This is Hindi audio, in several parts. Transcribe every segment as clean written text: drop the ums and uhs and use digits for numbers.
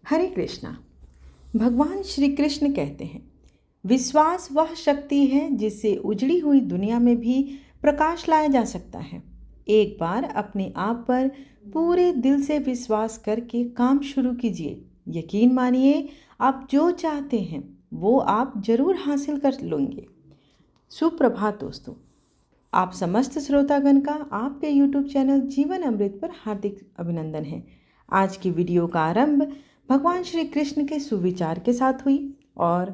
हरे कृष्णा। भगवान श्री कृष्ण कहते हैं, विश्वास वह शक्ति है जिससे उजड़ी हुई दुनिया में भी प्रकाश लाया जा सकता है। एक बार अपने आप पर पूरे दिल से विश्वास करके काम शुरू कीजिए। यकीन मानिए, आप जो चाहते हैं वो आप जरूर हासिल कर लेंगे। सुप्रभात दोस्तों, आप समस्त श्रोतागण का आपके YouTube चैनल जीवन अमृत पर हार्दिक अभिनंदन है। आज की वीडियो का आरंभ भगवान श्री कृष्ण के सुविचार के साथ हुई और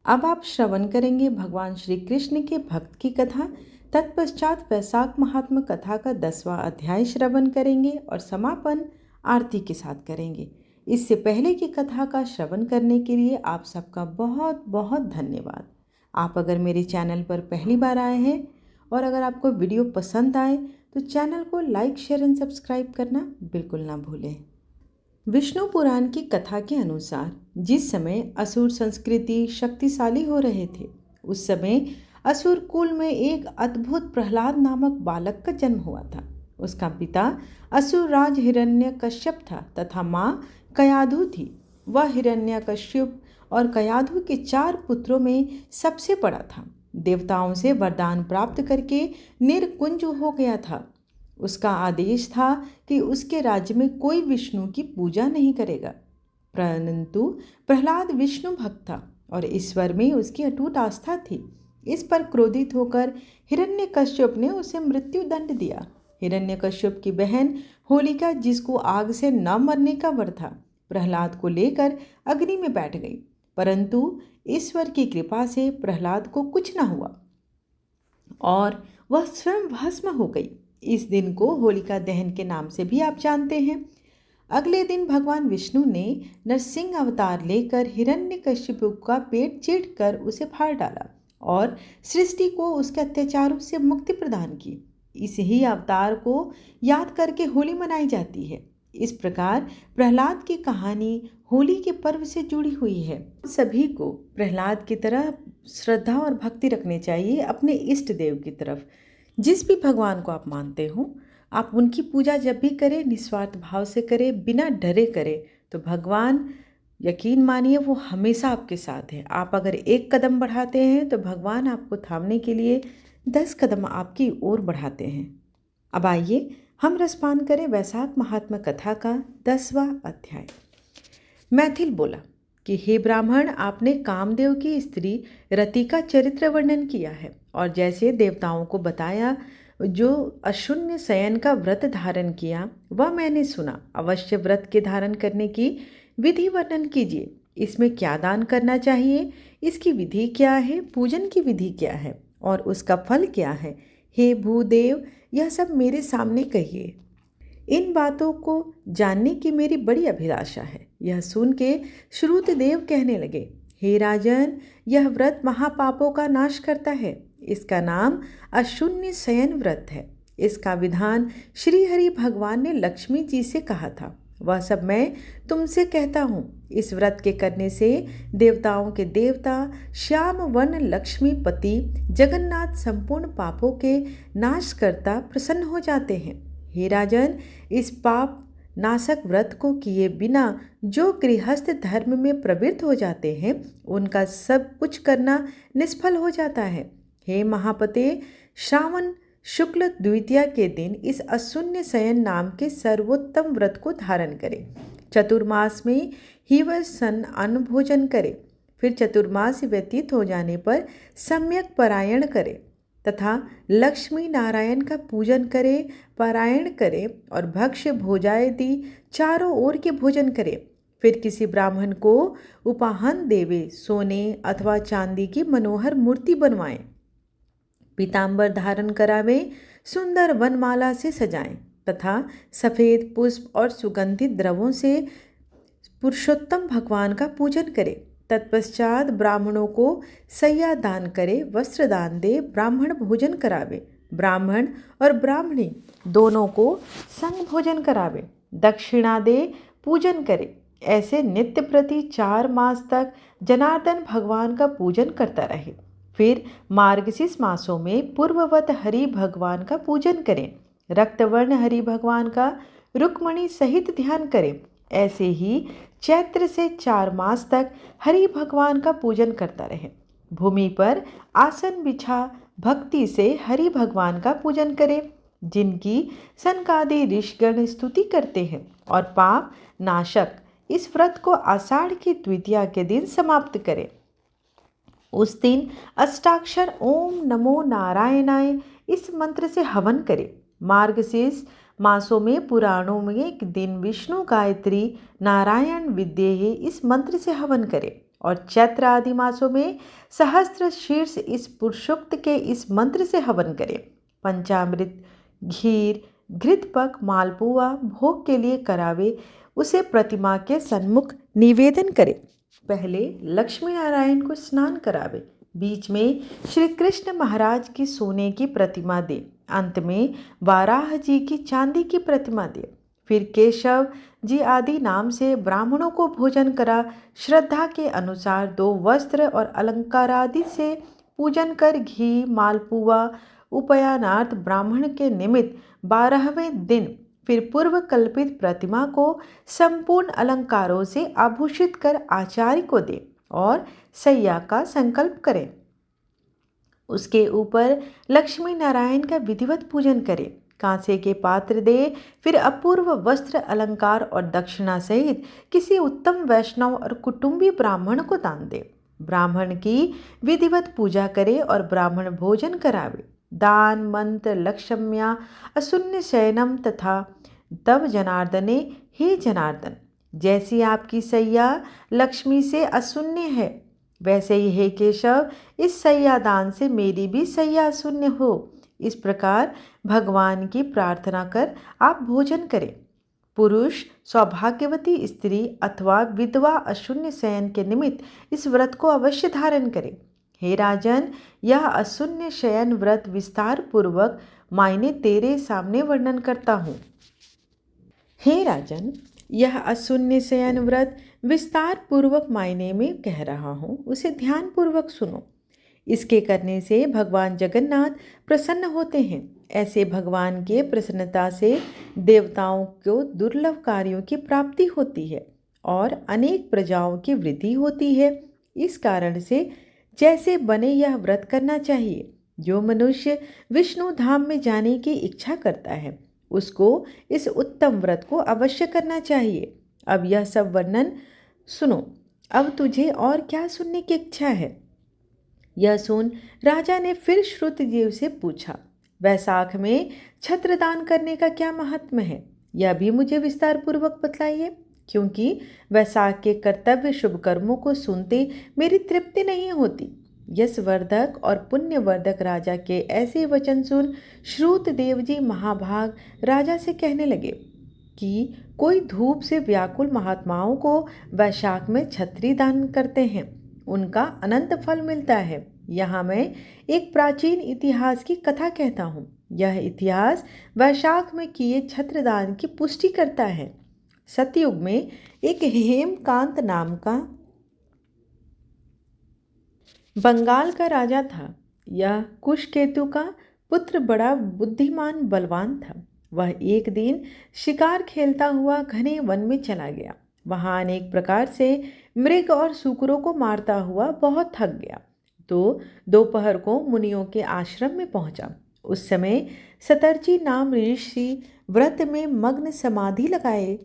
अब आप श्रवण करेंगे भगवान श्री कृष्ण के भक्त की कथा। तत्पश्चात वैशाख महात्म कथा का 10वां अध्याय श्रवण करेंगे और समापन आरती के साथ करेंगे। इससे पहले की कथा का श्रवण करने के लिए आप सबका बहुत बहुत धन्यवाद। आप अगर मेरे चैनल पर पहली बार आए हैं और अगर आपको वीडियो पसंद आए तो चैनल को लाइक, शेयर एंड सब्सक्राइब करना बिल्कुल ना भूलें। विष्णु पुराण की कथा के अनुसार जिस समय असुर संस्कृति शक्तिशाली हो रहे थे, उस समय असुर कुल में एक अद्भुत प्रहलाद नामक बालक का जन्म हुआ था। उसका पिता असुर राज हिरण्यकश्यप था तथा माँ कयाधु थी। वह हिरण्यकश्यप और कयाधु के 4 पुत्रों में सबसे बड़ा था। देवताओं से वरदान प्राप्त करके निर्कुंज हो गया था। उसका आदेश था कि उसके राज्य में कोई विष्णु की पूजा नहीं करेगा। परंतु प्रहलाद विष्णु भक्त था और ईश्वर में उसकी अटूट आस्था थी। इस पर क्रोधित होकर हिरण्यकश्यप ने उसे मृत्यु दंड दिया। हिरण्यकश्यप की बहन होलिका, जिसको आग से न मरने का वर था, प्रहलाद को लेकर अग्नि में बैठ गई, परंतु ईश्वर की कृपा से प्रहलाद को कुछ न हुआ और वह स्वयं भस्म हो गई। इस दिन को होलिका दहन के नाम से भी आप जानते हैं। अगले दिन भगवान विष्णु ने नरसिंह अवतार लेकर हिरण्यकश्यप का पेट चीर कर उसे फाड़ डाला और सृष्टि को उसके अत्याचारों से मुक्ति प्रदान की। इस ही अवतार को याद करके होली मनाई जाती है। इस प्रकार प्रहलाद की कहानी होली के पर्व से जुड़ी हुई है। सभी को प्रहलाद की तरह श्रद्धा और भक्ति रखनी चाहिए अपने इष्ट देव की तरफ। जिस भी भगवान को आप मानते हो, आप उनकी पूजा जब भी करें निस्वार्थ भाव से करें, बिना डरे करें, तो भगवान यकीन मानिए वो हमेशा आपके साथ है। आप अगर 1 कदम बढ़ाते हैं तो भगवान आपको थामने के लिए 10 कदम आपकी ओर बढ़ाते हैं। अब आइए हम रसपान करें वैशाख महात्म कथा का 10वां अध्याय। मैथिल बोला कि हे ब्राह्मण, आपने कामदेव की स्त्री रति का चरित्र वर्णन किया है और जैसे देवताओं को बताया, जो अशून्य शयन का व्रत धारण किया वह मैंने सुना। अवश्य व्रत के धारण करने की विधि वर्णन कीजिए। इसमें क्या दान करना चाहिए, इसकी विधि क्या है, पूजन की विधि क्या है और उसका फल क्या है। हे भूदेव, यह सब मेरे सामने कहिए। इन बातों को जानने की मेरी बड़ी अभिलाषा है। यह सुन के श्रुतदेव कहने लगे, हे राजन, यह व्रत महापापों का नाश करता है। इसका नाम अशून्य शयन व्रत है। इसका विधान श्री हरि भगवान ने लक्ष्मी जी से कहा था। वह सब मैं तुमसे कहता हूँ। इस व्रत के करने से देवताओं के देवता श्याम वर्ण लक्ष्मीपति जगन्नाथ संपूर्ण पापों के नाश करता प्रसन्न हो जाते हैं। हे राजन, इस पाप नाशक व्रत को किए बिना जो गृहस्थ धर्म में प्रवृत्त हो जाते हैं, उनका सब कुछ करना निष्फल हो जाता है। हे महापते, श्रावण शुक्ल द्वितीया के दिन इस अशून्य शयन नाम के सर्वोत्तम व्रत को धारण करें। चतुर्मास में ही वह सन अन्न भोजन करे। फिर चतुर्मास व्यतीत हो जाने पर सम्यक पारायण करे तथा लक्ष्मी नारायण का पूजन करे, पारायण करे और भक्ष्य भोजादि चारों ओर के भोजन करे। फिर किसी ब्राह्मण को उपाहन देवे, सोने अथवा चांदी की मनोहर मूर्ति बनवाएं, पीतांबर धारण करावे, सुंदर वनमाला से सजाएं तथा सफ़ेद पुष्प और सुगंधित द्रव्यों से पुरुषोत्तम भगवान का पूजन करें। तत्पश्चात ब्राह्मणों को सैया दान करे, वस्त्र दान दे, ब्राह्मण भोजन करावे, ब्राह्मण और ब्राह्मणी दोनों को संग भोजन करावे, दक्षिणा दे, पूजन करे। ऐसे नित्य प्रति 4 मास तक जनार्दन भगवान का पूजन करता रहे। फिर मार्गशीर्ष मासों में पूर्ववत हरि भगवान का पूजन करें। रक्तवर्ण हरि भगवान का रुक्मणी सहित ध्यान करें। ऐसे ही चैत्र से 4 मास तक हरि भगवान का पूजन करता रहे। भूमि पर आसन बिछा भक्ति से हरि भगवान का पूजन करे, जिनकी सनकादि ऋषिगण स्तुति करते हैं, और पाप नाशक इस व्रत को आषाढ़ की द्वितीया के दिन समाप्त करें। उस दिन अष्टाक्षर ओम नमो नारायणाय इस मंत्र से हवन करें। मार्गशीर्ष मासों में पुराणों में एक दिन विष्णु गायत्री नारायण विद्ये इस मंत्र से हवन करें, और चैत्र आदि मासों में सहस्त्र शीर्ष इस पुरुषोक्त के इस मंत्र से हवन करें। पंचामृत घीर घृतपक मालपुआ भोग के लिए करावे, उसे प्रतिमा के सन्मुख निवेदन करे। पहले लक्ष्मी नारायण को स्नान करावे, बीच में श्री कृष्ण महाराज की सोने की प्रतिमा दे, अंत में वाराह जी की चांदी की प्रतिमा दे। फिर केशव जी आदि नाम से ब्राह्मणों को भोजन करा। श्रद्धा के अनुसार 2 वस्त्र और अलंकार आदि से पूजन कर घी मालपुआ उपयानार्थ ब्राह्मण के निमित्त 12वें दिन फिर पूर्व कल्पित प्रतिमा को संपूर्ण अलंकारों से आभूषित कर आचार्य को दे और सैया का संकल्प करें। उसके ऊपर लक्ष्मी नारायण का विधिवत पूजन करें। कांसे के पात्र दे, फिर अपूर्व वस्त्र अलंकार और दक्षिणा सहित किसी उत्तम वैष्णव और कुटुंबी ब्राह्मण को दान दे। ब्राह्मण की विधिवत पूजा करे और ब्राह्मण भोजन करावे। दान मंत्र लक्ष्म्या अशून्य शयनम तथा तब जनार्दने हे जनार्दन, जैसी आपकी सैया लक्ष्मी से अशून्य है, वैसे ही हे केशव इस सैया दान से मेरी भी सैया अशून्य हो। इस प्रकार भगवान की प्रार्थना कर आप भोजन करें। पुरुष सौभाग्यवती स्त्री अथवा विधवा अशून्य शयन के निमित्त इस व्रत को अवश्य धारण करे। हे राजन, यह अशून्य शयन व्रत विस्तार पूर्वक मायने तेरे सामने वर्णन करता हूँ। हे राजन, यह अशून्य शयन व्रत विस्तार पूर्वक मायने में कह रहा हूँ, उसे ध्यान पूर्वक सुनो। इसके करने से भगवान जगन्नाथ प्रसन्न होते हैं। ऐसे भगवान के प्रसन्नता से देवताओं को दुर्लभ कार्यों की प्राप्ति होती है और अनेक प्रजाओं की वृद्धि होती है। इस कारण से जैसे बने यह व्रत करना चाहिए। जो मनुष्य विष्णु धाम में जाने की इच्छा करता है, उसको इस उत्तम व्रत को अवश्य करना चाहिए। अब यह सब वर्णन सुनो। अब तुझे और क्या सुनने की इच्छा है? यह सुन राजा ने फिर श्रुतजीव से पूछा, वैशाख में छत्रदान करने का क्या महात्म है? यह भी मुझे विस्तार पूर्वक बतलाइए, क्योंकि वैशाख के कर्तव्य शुभ कर्मों को सुनते मेरी तृप्ति नहीं होती। यशवर्धक और पुण्यवर्धक राजा के ऐसे वचन सुन श्रुतदेव जी महाभाग राजा से कहने लगे कि कोई धूप से व्याकुल महात्माओं को वैशाख में छत्री दान करते हैं, उनका अनंत फल मिलता है। यहाँ मैं एक प्राचीन इतिहास की कथा कहता हूँ। यह इतिहास वैशाख में किए छत्रदान की पुष्टि करता है। सतयुग में एक हेमकांत नाम का बंगाल का राजा था। यह कुशकेतु का पुत्र बड़ा बुद्धिमान बलवान था। वह एक दिन शिकार खेलता हुआ घने वन में चला गया। वहाँ अनेक प्रकार से मृग और सूकरों को मारता हुआ बहुत थक गया, तो दोपहर को मुनियों के आश्रम में पहुंचा। उस समय सतर्ची नाम ऋषि व्रत में मग्न समाधि लगाए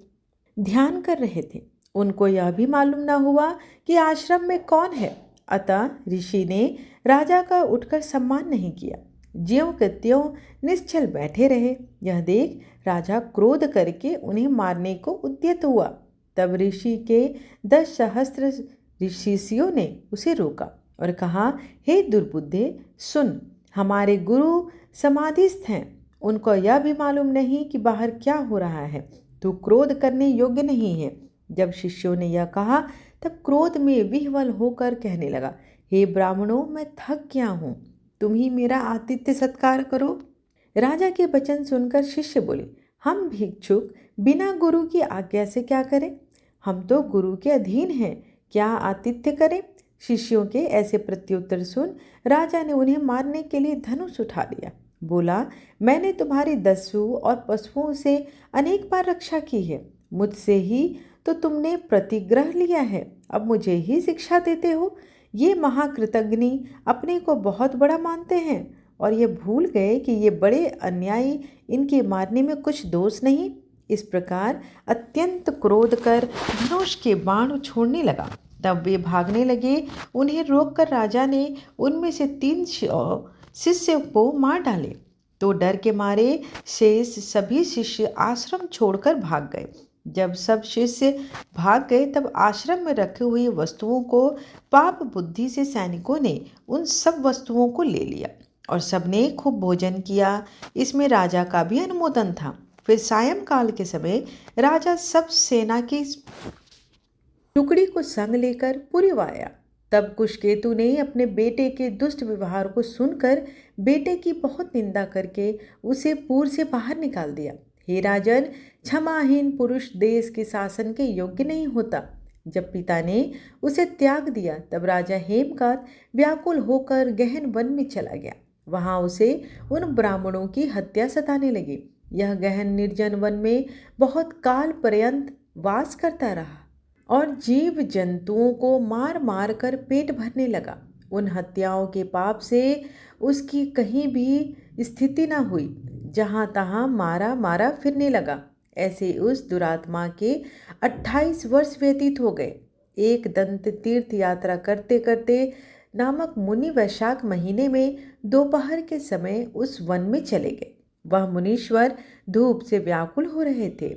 ध्यान कर रहे थे। उनको यह भी मालूम न हुआ कि आश्रम में कौन है, अतः ऋषि ने राजा का उठकर सम्मान नहीं किया, ज्यों के त्यों निश्चल बैठे रहे। यह देख राजा क्रोध करके उन्हें मारने को उद्यत हुआ। तब ऋषि के 10 सहस्त्र ऋषियों ने उसे रोका और कहा, हे दुर्बुद्धे, सुन, हमारे गुरु समाधिस्थ हैं, उनको यह भी मालूम नहीं कि बाहर क्या हो रहा है, तू क्रोध करने योग्य नहीं है। जब शिष्यों ने यह कहा, तब क्रोध में विह्वल होकर कहने लगा, हे ब्राह्मणों, मैं थक गया हूँ, तुम ही मेरा आतिथ्य सत्कार करो। राजा के वचन सुनकर शिष्य बोले, हम भिक्षुक बिना गुरु की आज्ञा से क्या करें? हम तो गुरु के अधीन हैं, क्या आतिथ्य करें? शिष्यों के ऐसे प्रत्युत्तर सुन राजा ने उन्हें मारने के लिए धनुष उठा लिया। बोला, मैंने तुम्हारी दस्यु और पशुओं से अनेक बार रक्षा की है, मुझसे ही तो तुमने प्रतिग्रह लिया है, अब मुझे ही शिक्षा देते हो। ये महाकृतज्ञ अपने को बहुत बड़ा मानते हैं और ये भूल गए कि ये बड़े अन्यायी, इनके मारने में कुछ दोष नहीं। इस प्रकार अत्यंत क्रोध कर धनुष के बाण छोड़ने लगा। तब वे भागने लगे। उन्हें रोककर राजा ने उनमें से 3 शिष्यों को मार डाले। तो डर के मारे शेष सभी शिष्य आश्रम छोड़कर भाग गए। जब सब शिष्य भाग गए तब आश्रम में रखी हुई वस्तुओं को पाप बुद्धि से सैनिकों ने उन सब वस्तुओं को ले लिया और सबने खूब भोजन किया। इसमें राजा का भी अनुमोदन था। फिर सायंकाल के समय राजा सब सेना की टुकड़ी को संग लेकर पुरी आया। तब कुशकेतु ने अपने बेटे के दुष्ट व्यवहार को सुनकर बेटे की बहुत निंदा करके उसे पुर से बाहर निकाल दिया। हे राजन, क्षमाहीन पुरुष देश के शासन के योग्य नहीं होता। जब पिता ने उसे त्याग दिया तब राजा हेमकांत व्याकुल होकर गहन वन में चला गया। वहां उसे उन ब्राह्मणों की हत्या सताने लगी। यह गहन निर्जन वन में बहुत काल पर्यंत वास करता रहा और जीव जंतुओं को मार मार कर पेट भरने लगा। उन हत्याओं के पाप से उसकी कहीं भी स्थिति न हुई, जहाँ तहाँ मारा मारा फिरने लगा। ऐसे उस दुरात्मा के 28 वर्ष व्यतीत हो गए। एक दंत तीर्थ यात्रा करते करते नामक मुनि वैशाख महीने में दोपहर के समय उस वन में चले गए। वह मुनीश्वर धूप से व्याकुल हो रहे थे,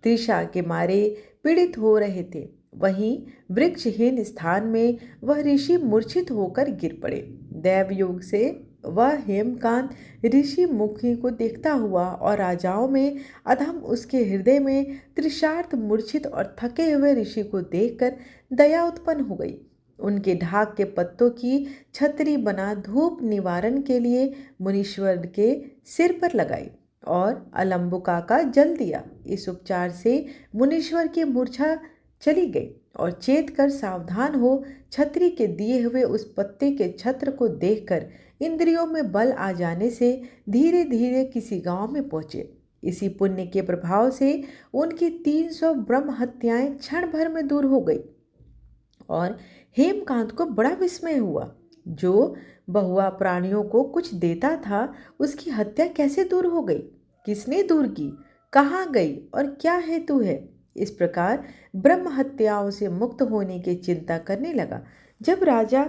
तृषा के मारे पीड़ित हो रहे थे। वहीं वृक्षहीन स्थान में वह ऋषि मूर्छित होकर गिर पड़े। दैव योग से वह हेमकांत ऋषि मुखी को देखता हुआ और राजाओं में अधम उसके हृदय में तृषार्थ मूर्छित और थके हुए ऋषि को देखकर दया उत्पन्न हो गई। उनके ढाक के पत्तों की छतरी बना धूप निवारण के लिए मुनीश्वर के सिर पर लगाई और अलंबुका का जल दिया। इस उपचार से मुनीश्वर की मूर्छा चली गई और चेत कर सावधान हो छतरी के दिए हुए उस पत्ते के छत्र को देखकर इंद्रियों में बल आ जाने से धीरे धीरे किसी गांव में पहुंचे। इसी पुण्य के प्रभाव से उनकी 300 ब्रह्म हत्याएं क्षण भर में दूर हो गई और हेमकांत को बड़ा विस्मय हुआ। जो बहुआ प्राणियों को कुछ देता था, उसकी हत्या कैसे दूर हो गई? किसने दूर की? कहाँ गई और क्या हेतु है? इस प्रकार ब्रह्म हत्याओं से मुक्त होने की चिंता करने लगा। जब राजा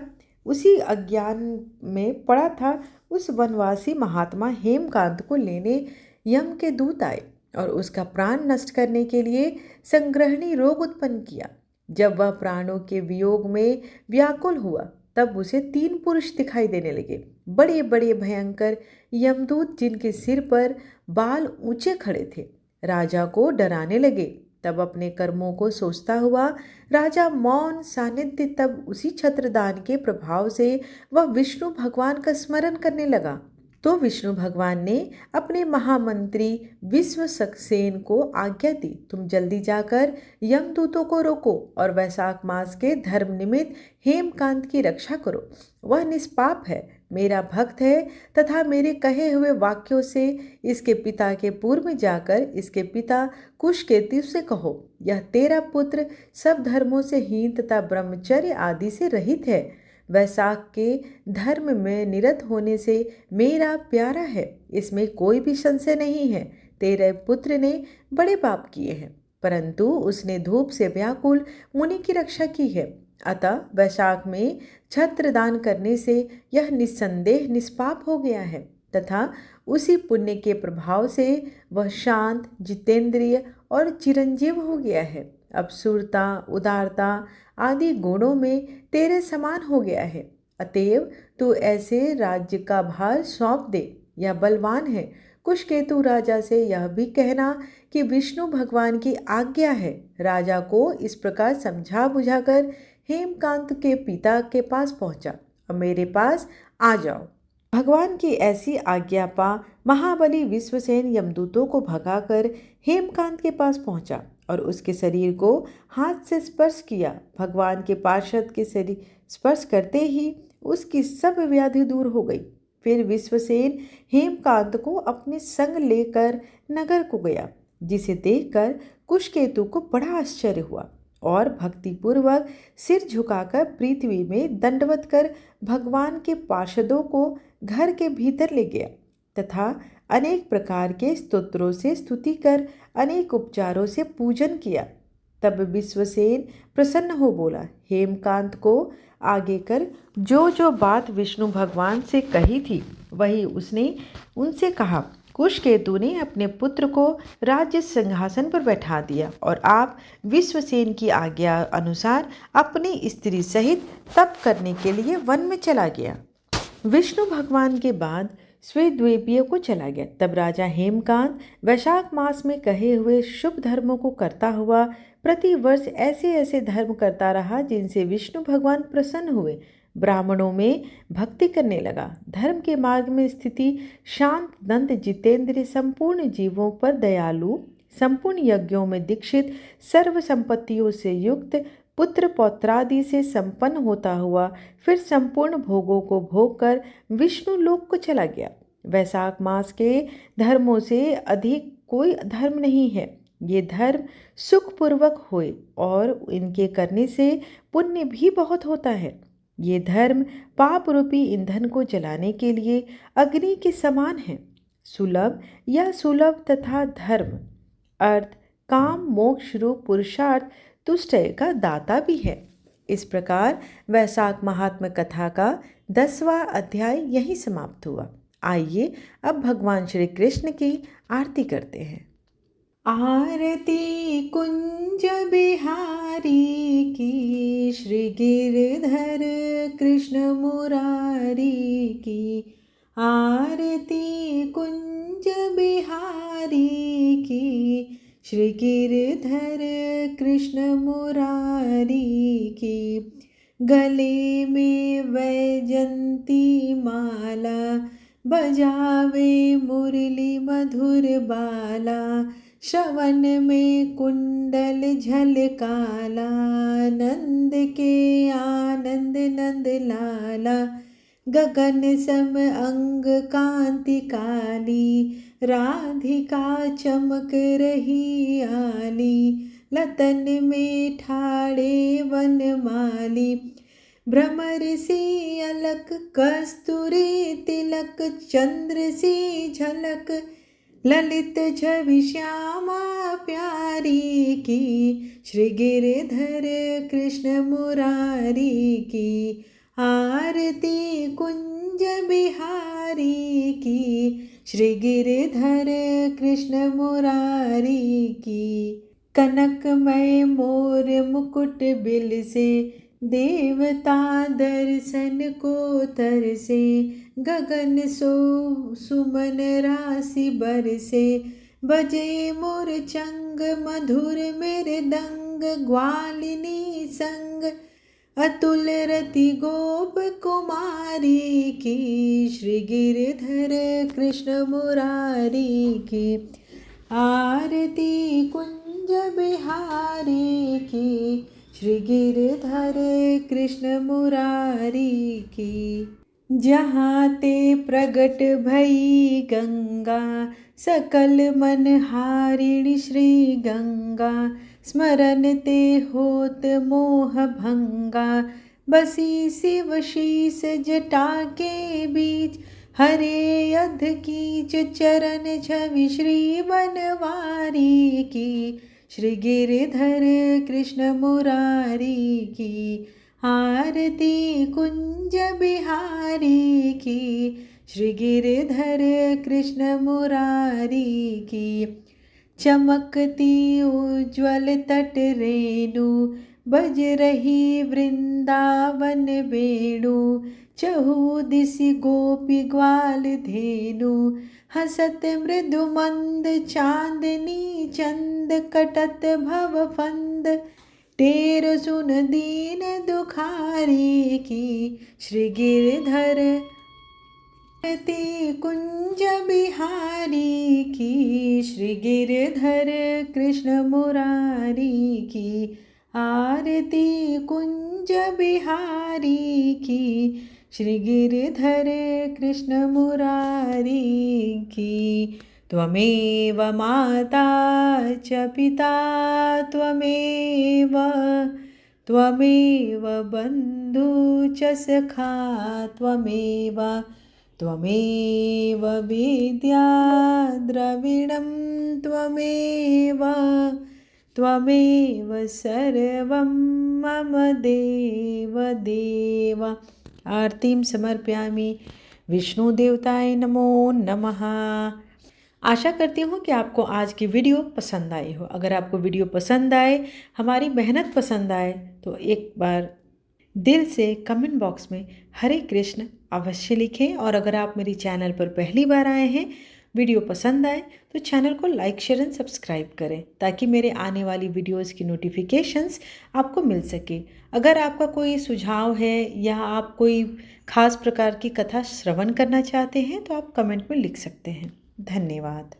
उसी अज्ञान में पड़ा था, उस वनवासी महात्मा हेमकांत को लेने यम के दूत आए और उसका प्राण नष्ट करने के लिए संग्रहणी रोग उत्पन्न किया। जब वह प्राणों के वियोग में व्याकुल हुआ तब उसे 3 पुरुष दिखाई देने लगे, बड़े बड़े भयंकर यमदूत, जिनके सिर पर बाल ऊंचे खड़े थे। राजा को डराने लगे। तब अपने कर्मों को सोचता हुआ राजा मौन सानिध्य, तब उसी छत्रदान के प्रभाव से वह विष्णु भगवान का स्मरण करने लगा। तो विष्णु भगवान ने अपने महामंत्री विश्वसेन को आज्ञा दी, तुम जल्दी जाकर यमदूतों को रोको और वैशाख मास के धर्म निमित्त हेमकांत की रक्षा करो। वह निष्पाप है, मेरा भक्त है तथा मेरे कहे हुए वाक्यों से इसके पिता के पूर्व में जाकर इसके पिता कुशकेतु से कहो, यह तेरा पुत्र सब धर्मों से हीन तथा ब्रह्मचर्य आदि से रहित है। वैशाख के धर्म में निरत होने से मेरा प्यारा है, इसमें कोई भी संशय नहीं है। तेरे पुत्र ने बड़े पाप किए हैं, परंतु उसने धूप से व्याकुल मुनि की रक्षा की है। अतः वैशाख में छत्र दान करने से यह निस्संदेह निष्पाप हो गया है तथा उसी पुण्य के प्रभाव से वह शांत, जितेंद्रिय और चिरंजीव हो गया है। अब सुरता, उदारता आदि गुणों में तेरे समान हो गया है। अतएव तू ऐसे राज्य का भार सौंप दे। यह बलवान है। कुशकेतु राजा से यह भी कहना कि विष्णु भगवान की आज्ञा है। राजा को इस प्रकार समझा बुझाकर हेमकांत के पिता के पास पहुंचा और मेरे पास आ जाओ। भगवान की ऐसी आज्ञा पा महाबली विश्वसेन यमदूतों को भगाकर हेमकांत के पास पहुंचा और उसके शरीर को हाथ से स्पर्श किया। भगवान के पार्षद के शरीर स्पर्श करते ही उसकी सब व्याधि दूर हो गई। फिर विश्वसेन हेमकांत को अपने संग लेकर नगर को गया, जिसे देखकर कुशकेतु को बड़ा आश्चर्य हुआ और भक्तिपूर्वक सिर झुकाकर पृथ्वी में दंडवत कर भगवान के पार्षदों को घर के भीतर ले गया तथा अनेक प्रकार के स्तोत्रों से स्तुति कर अनेक उपचारों से पूजन किया। तब विश्वसेन प्रसन्न हो बोला, हेमकांत को आगे कर जो जो बात विष्णु भगवान से कही थी वही उसने उनसे कहा। कुशकेतु ने अपने पुत्र को राज्य सिंहासन पर बैठा दिया और आप विश्वसेन की आज्ञा अनुसार अपनी स्त्री सहित तप करने के लिए वन में चला गया। विष्णु भगवान के बाद श्वेतद्वीपीय को चला गया। तब राजा हेमकांत वैशाख मास में कहे हुए शुभ धर्मों को करता हुआ प्रति वर्ष ऐसे ऐसे धर्म करता रहा जिनसे विष्णु भगवान प्रसन्न हुए। ब्राह्मणों में भक्ति करने लगा, धर्म के मार्ग में स्थिति, शांत, दंत, जितेंद्र, संपूर्ण जीवों पर दयालु, संपूर्ण यज्ञों में दीक्षित, सर्व संपत्तियों से युक्त, पुत्र पौत्रादि से संपन्न होता हुआ फिर संपूर्ण भोगों को भोग कर विष्णु लोक को चला गया। वैशाख मास के धर्मों से अधिक कोई धर्म नहीं है। ये धर्म सुखपूर्वक होए और इनके करने से पुण्य भी बहुत होता है। ये धर्म पाप रूपी ईंधन को जलाने के लिए अग्नि के समान है। सुलभ या सुलभ तथा धर्म अर्थ काम मोक्ष रूप पुरुषार्थ तुष्ट का दाता भी है। इस प्रकार वैशाख महात्म कथा का 10वां अध्याय यहीं समाप्त हुआ। आइए अब भगवान श्री कृष्ण की आरती करते हैं। आरती कुंज बिहारी की, श्री गिरधर कृष्ण मुरारी की। आरती कुंज बिहारी की, श्री गिरधर कृष्ण मुरारी की। गले में वैजंती माला, बजावे मुरली मधुर बाला। श्रवण में कुंडल झलकाला, नंद के आनंद नंद लाला। गगन सम अंग कांति काली, राधिका चमक रही आली। लतन में ठाड़े वनमाली, भ्रमर सी अलक, कस्तूरी तिलक, चंद्र सी झलक। ललित छवि श्यामा प्यारी की, श्री गिरधर कृष्ण मुरारी की। आरती कुंज बिहारी की, श्री गिरधर कृष्ण मुरारी की। कनकमय मोर मुकुट बिल से, देवता दर्शन को तरसे। गगन सो सुमन राशि बरसे, बजे मोर चंग मधुर मृदंग। ग्वालिनी संग अतुल रति गोप कुमारी की, श्री गिरधर कृष्ण मुरारी की। आरती कुंज बिहारी की, श्री गिरधर कृष्ण मुरारी की। जहाँ ते प्रगट भई गंगा, सकल मन हारिणी श्री गंगा। स्मरण ते होत मोह भंगा, बसी शिव शीस जटा के बीच। हरे अध कीच चरण छवि श्री बनवारी की, श्री गिरधर कृष्ण मुरारी की। आरती कुंज बिहारी की, श्री गिरधर कृष्ण मुरारी की। चमकती उज्ज्वल तट रेणु, बज रही वृंदावन वेणु। चहु दिशि गोपी ग्वाल धेनु, हसत मृदु मंद चांदनी चंद। कटत भव फंद, तेर सुन दीन दुखारी की, श्री गिरधर। आरती कुंज बिहारी की, श्री गिरधर कृष्ण मुरारी की। आरती कुंज बिहारी की, श्री गिरधर कृष्ण मुरारी की। त्वमेव माता च पिता त्वमेव त्वमेव बन्धु च सखा त्वमेव त्वमेव विद्या द्रविणं त्वमेव त्वमेव सर्वं मम देव देव। आरतीं समर्पयामि। विष्णुदेवताय नमो नमः। आशा करती हूँ कि आपको आज की वीडियो पसंद आई हो। अगर आपको वीडियो पसंद आए, हमारी मेहनत पसंद आए, तो एक बार दिल से कमेंट बॉक्स में हरे कृष्ण अवश्य लिखें। और अगर आप मेरी चैनल पर पहली बार आए हैं, वीडियो पसंद आए तो चैनल को लाइक शेयर एंड सब्सक्राइब करें, ताकि मेरे आने वाली वीडियोस की नोटिफिकेशंस आपको मिल सके। अगर आपका कोई सुझाव है या आप कोई खास प्रकार की कथा श्रवण करना चाहते हैं, तो आप कमेंट में लिख सकते हैं। धन्यवाद।